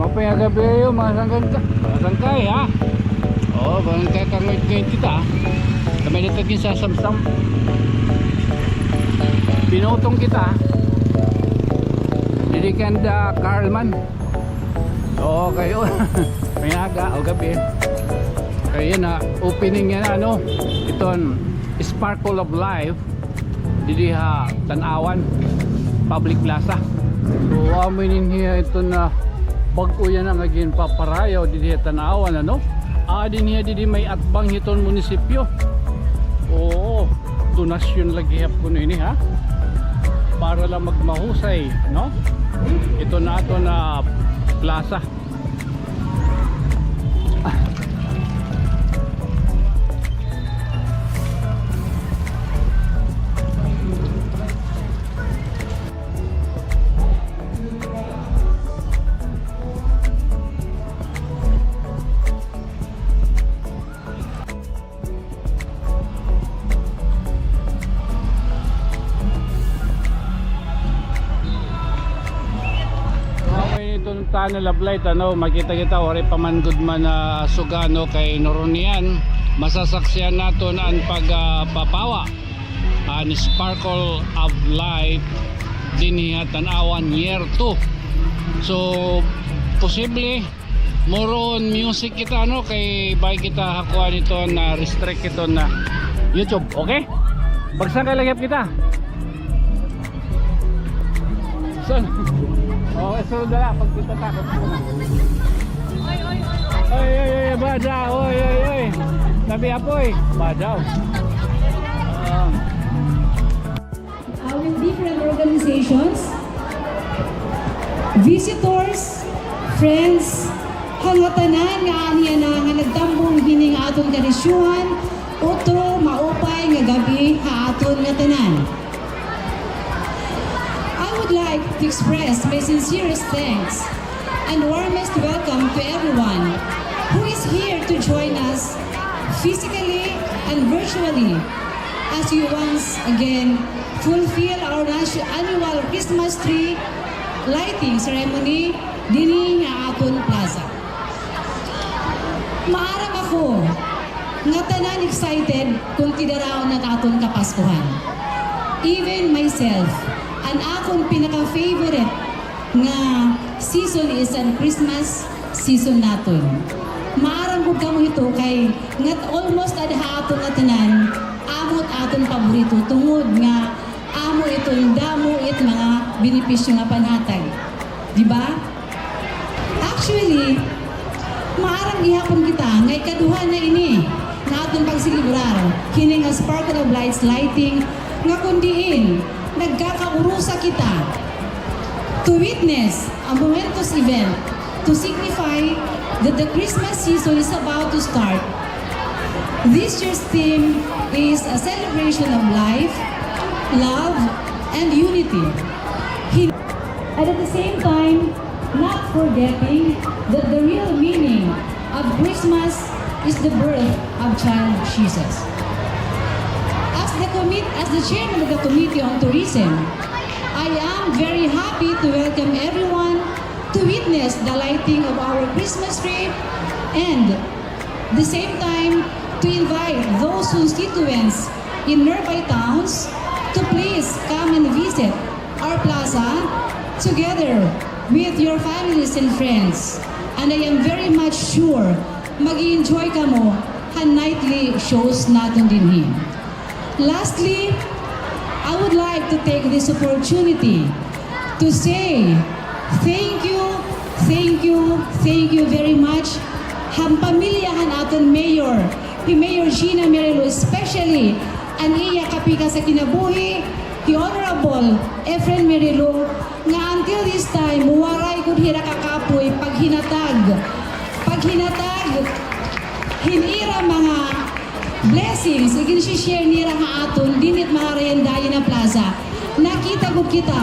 Mapaya gabi yung mga sangkay ha. Oo, barangkay kangit-ngit kita. Kami natagin sa samsam. Pinutong kita. Dilikan da Carlman. Oo, kayo. Mayaga o gabi. Kaya na, opening yan ano. Iton, Sparkle of Life. Dili ha, Tanawan. Public Plaza. So, aminin niya ito na bago yan ang agin paparayaw dili Tanawan ano. Din niya dili may atbang hiton munisipyo. Oo, donasyon lagi hap kuno ini ha. Para lang magmahusay, no? Ito na ato na plaza. Tunnel of light ano, makita kita ori paman good man na sugano kay Noronian. Masasaksiyan naton ang pagpapawa an Sparkle of Light dinhi Tanawan year 2. So posible moron music kita no kay bay kita hakuan ito na restrict ito na YouTube, okay? Bagsan kay lagip kita. Son. Oh, sunod na lang pag kita takot mo na. Oy, badaw. Oy. Tabi apoy. Badaw. With different organizations, visitors, friends, hangatanan nga aniya na nga nagtambong hining aton kanisyuhan, otro maupay nga gabi ha aton nga tanan. I would like to express my sincerest thanks and warmest welcome to everyone who is here to join us physically and virtually as we once again fulfill our annual Christmas tree lighting ceremony dinhi nga aton plaza. Maaram ako nga tanan excited kung tidaraon na aton kapaskuhan. Even myself, ang akong pinaka-favorite nga season is ang Christmas season naton. Maaram ko kamo ito kay ngat almost adha aton nga tanan amot aton paborito tungod nga amo itong damo it mga benepisyo nga panhatag. Di ba? Actually, maaram gihapon kita nga ikaduha na ini na aton pagsilibrar kini nga Sparkle of Lights lighting nga kundiin nagkakaurusa kita to witness a momentous event to signify that the Christmas season is about to start. This year's theme is a celebration of life, love, and unity. And at the same time, not forgetting that the real meaning of Christmas is the birth of child Jesus. As the chairman of the Committee on Tourism, I am very happy to welcome everyone to witness the lighting of our Christmas tree and at the same time to invite those constituents in nearby towns to please come and visit our plaza together with your families and friends. And I am very much sure mag-i-enjoy ka mo ang nightly shows natin din. Lastly, I would like to take this opportunity to say thank you very much ang pamilyahan aton Mayor Gina Merelo, especially ang iya kapika sa kinabuhi, the Honorable Efren Merelo, nga until this time, waray kung hira kakapoy, paghinatag, hinira mga blessings, igin share nira nga aton, dinit mga reyendayan na plaza. Nakita ko kita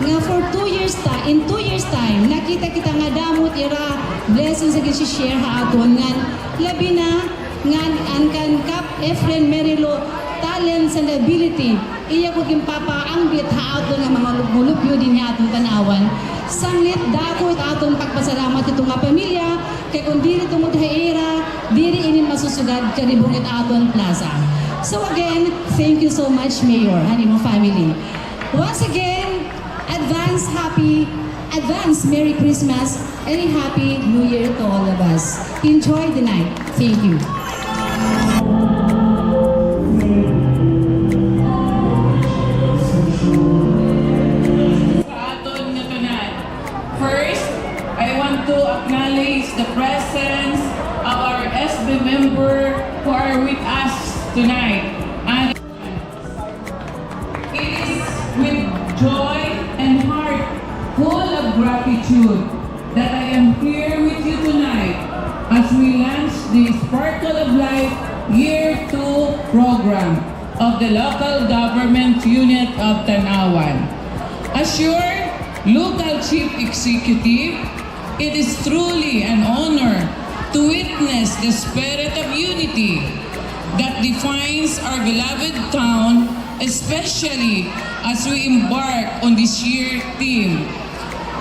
nga for 2 years in 2 years time, nakita kita nga damot ira blessings igin share ha aton, nga labi na, nga ang Kap Efren Merelo, talents and ability, iya ko kimpapaangbit ha aton nga mga lupyo din niya atong Tanawan. Sanglit dako it aton pagpasalamat ito nga pamilya, kay kung diri tungod haira, diri inin masusugad kanibong it aton plaza. So again, thank you so much, Mayor, and imong family. Once again, advance Merry Christmas and a Happy New Year to all of us. Enjoy the night. Thank you. First, I want to acknowledge the presence of our SB member who are with us tonight. And it is with joy and heart full of gratitude that I am here with you tonight as we launch the Sparkle of Life Year 2 program of the local government unit of Tanawan. As your local chief executive, it is truly an honor to witness the spirit of unity that defines our beloved town, especially as we embark on this year's theme,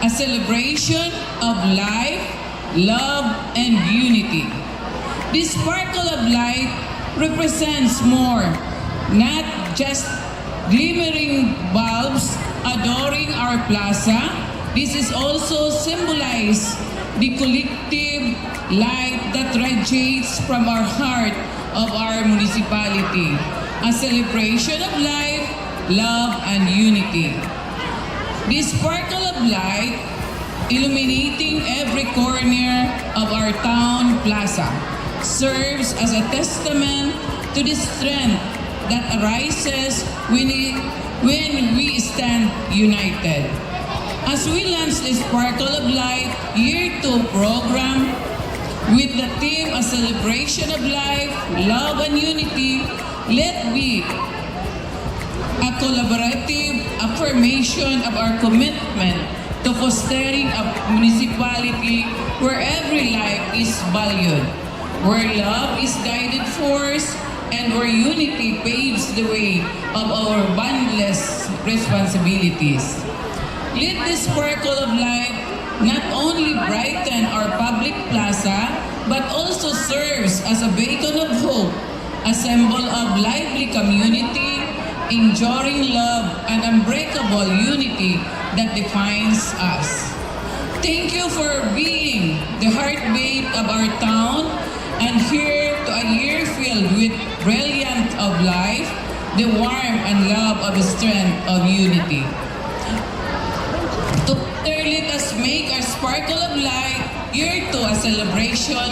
a celebration of life, love, and unity. This sparkle of light represents more, not just glimmering bulbs adoring our plaza. This is also symbolize the collective light that radiates from our heart of our municipality, a celebration of life, love, and unity. This sparkle of light illuminating every corner of our town plaza serves as a testament to the strength that arises when we stand united. As we launch the Sparkle of Life Year 2 program with the theme A Celebration of Life, Love and Unity, let be a collaborative affirmation of our commitment to fostering a municipality where every life is valued, where love is guided force, and where unity paves the way of our boundless responsibilities. Let the sparkle of life not only brighten our public plaza, but also serves as a beacon of hope, a symbol of lively community, enduring love, and unbreakable unity that defines us. Thank you for being the heartbeat of our town, and here to a year filled with brilliance of life, the warmth and love of the strength of unity. Together, let us make our Sparkle of Light Year 2 a celebration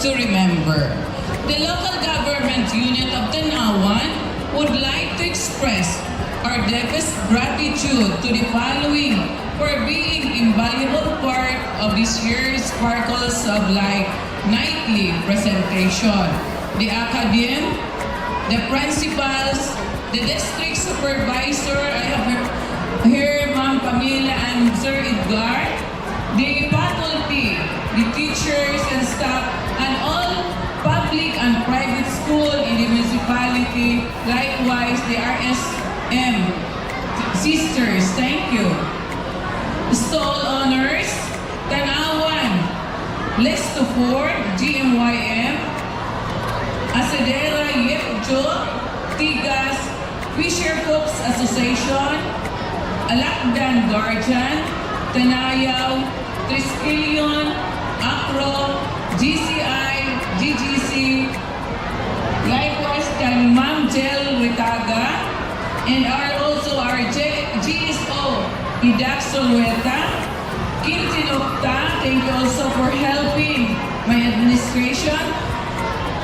to remember. The local government unit of Tanawan would like to express our deepest gratitude to the following for being invaluable part of this year's Sparkles of Light nightly presentation. The academe, the principals, the district supervisor, I have here Ma'am Pamela and Sir Edgar, the faculty, the teachers and staff, and all public and private school in the municipality, likewise the RSM sisters, thank you. Stall honors, Tanawan, Lesto Ford, GMYM, Asadera Yepjo, Tigas, Fisher Folks Association, Alakdan Guardian, Tanayaw, Triskelion, Acro, GCI, GGC, likewise can Ma'am Jel Ritaga, and also our GSO, Idak Solueta, Kintinokta, thank you also for helping my administration.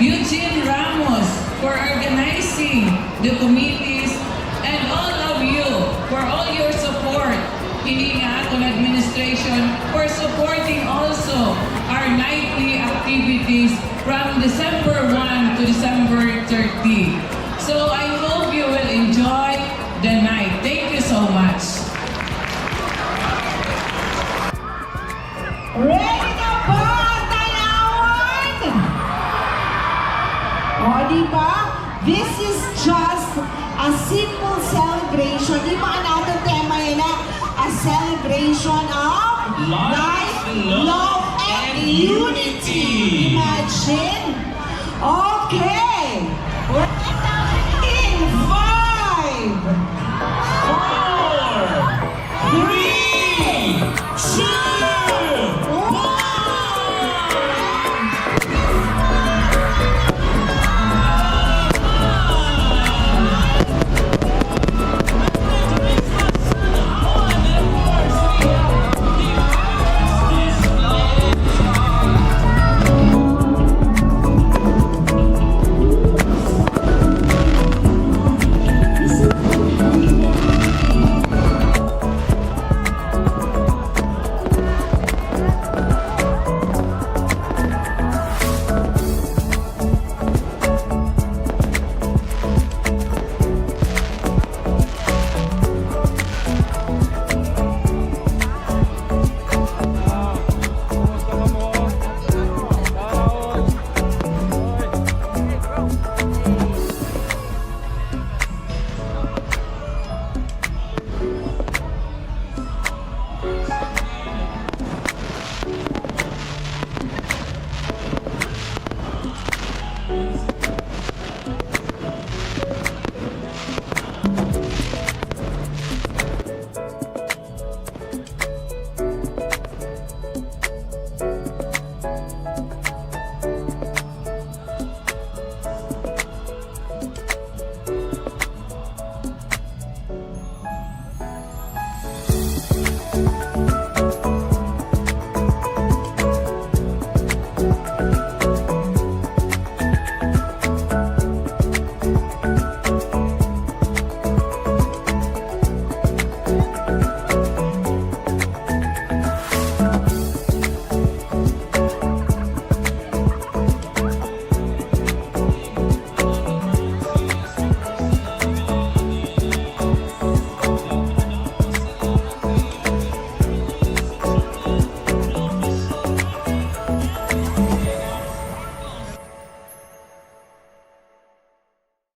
Eugene Ramos for organizing the committees, and all of you for all your support. Hindi nga ako administration for supporting also our nightly activities from December 1 to December 30. So I hope you will enjoy the night. Thank you so much. Ready na ba, Tanawan? O, diba? This is just a simple celebration. Di ba natin tema yun na? A celebration of life, love, and unity. Imagine. Okay.